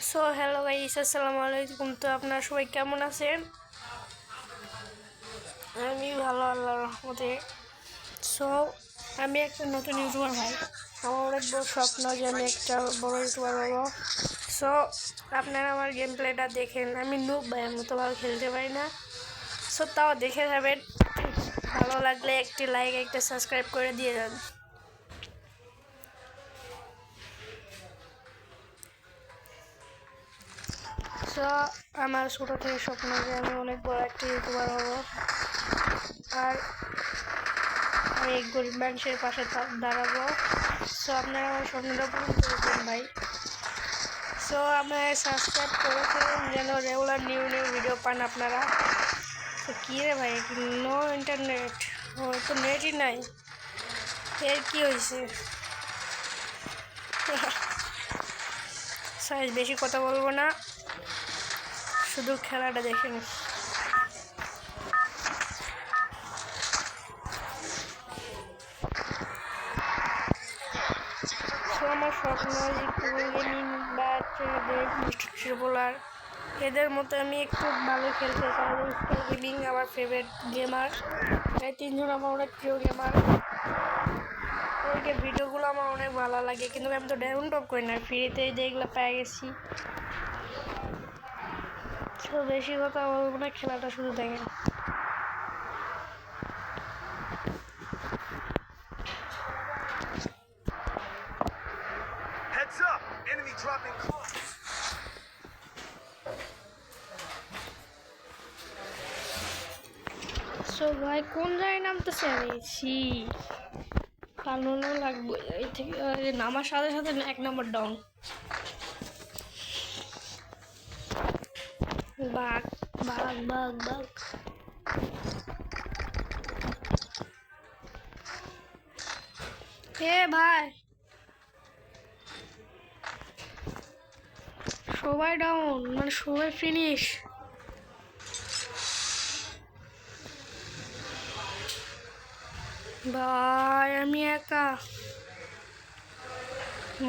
So hello guys, আসসালামু আলাইকুম। তো আপনারা সবাই কেমন আছেন? আমি ভালো, আল্লাহর রহমতে। সো আমি একটা নতুন ইউটিউবার ভাই। আমার অনেক বড় স্বপ্ন যে আমি একটা বড় ইউটিউবার হবো। সো আপনারা আমার গেম প্লেটা দেখেন। আমি নুব ভাই, আমি তো ভালো খেলতে পারি না। সো তাও দেখে যাবেন, ভালো লাগলে একটি লাইক, একটা সাবস্ক্রাইব করে দিয়ে যান। সো আমার ছোটো থেকে স্বপ্ন যে আমি অনেক বড় একটা ইউটিউবার হবো, আর আমি গরিব মানুষের পাশে দাঁড়াবো। সো আপনারা আমার স্বপ্নটা পূরণ করেছেন ভাই। সো আপনারা সাবস্ক্রাইব করেছেন যেন রেগুলার নিউ ভিডিও পান আপনারা। তো কী রে ভাই, নো ইন্টারনেট, ও তো নেটই নাই, এর কী হয়েছে? সাইজ বেশি কথা বলবো না, শুধু খেলাটা দেখেন। আমার স্বপ্ন গেমিং বা বোলার এদের মতো আমি একটু ভালো খেলতে চাই। গেমিং আমার ফেভারিট গেমার, এই তিনজন আমার অনেক প্রিয় গেমার। ওইকে ভিডিওগুলো আমার অনেক ভালো লাগে, কিন্তু আমি তো ডাউনলোড করি না, ফ্রিতে যেগুলো পেয়ে গেছি। তো বেশি কথা বলবো না, খেলাটা শুধু দেখেন। Heads up! Enemy dropping close. So ভাই কোন জায়গায় নামতেছে? আমি কানুনও লাগবে এই থেকে নামার সাথে সাথে 1 নম্বর ডাউন। বাঘ বাঘ বাঘ বাঘ। হে ভাই, সবাই ডাউন, মানে সবাই ফিনিশ। ভাই আমি একা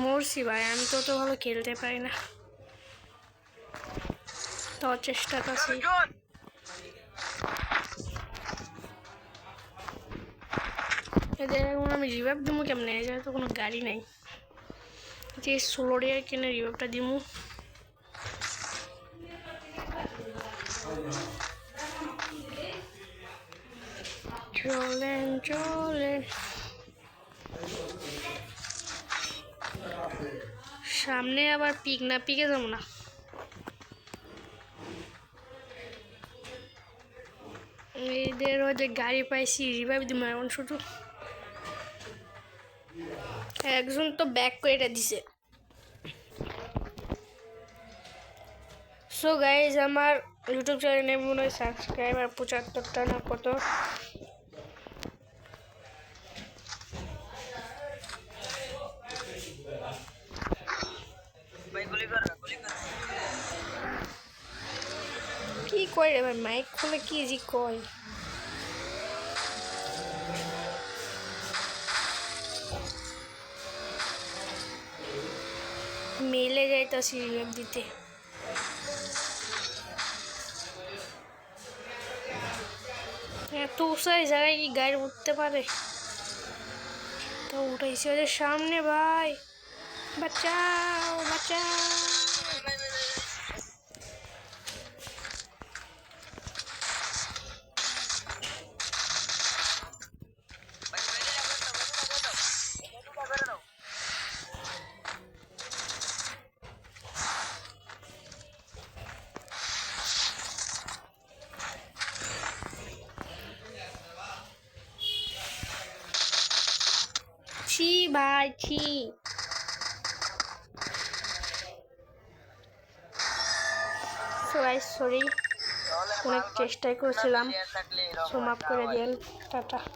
মরছি ভাই, আমি তো ভালো খেলতে পারি না, তো চেষ্টা করছি। এদের এখন আমি রিভাইভ দিমু কেমনে? এই জায়গায় তো কোনো গাড়ি নেই, যে সোলোরিয়ার কিনে রিভাইভটা দিমু। চলেন চলেন, সামনে আবার পিক না, পিকে যাবো না। এদের ওদের গাড়ি পাইছি, রিভাইভ দিব এখন। শুধু একজন তো ব্যাক করে এটা দিছে। সো গাইজ, আমার ইউটিউব চ্যানেলে মনে হয় সাবস্ক্রাইবার 75টা না কত। কি কয় রে ভাই, মাইক খুলে কি জি কয়? মেলে যাইতাছি রিভাইভ দিতে। এত উঁচাই জায়গায় কি গাড়ি উঠতে পারে? তো উঠাইছে ওদের সামনে ভাই, বাঁচাও বাঁচাও। ছি ভাই ছি। সরি, অনেক চেষ্টাই করেছিলাম, মাফ করে দিন। টাটা।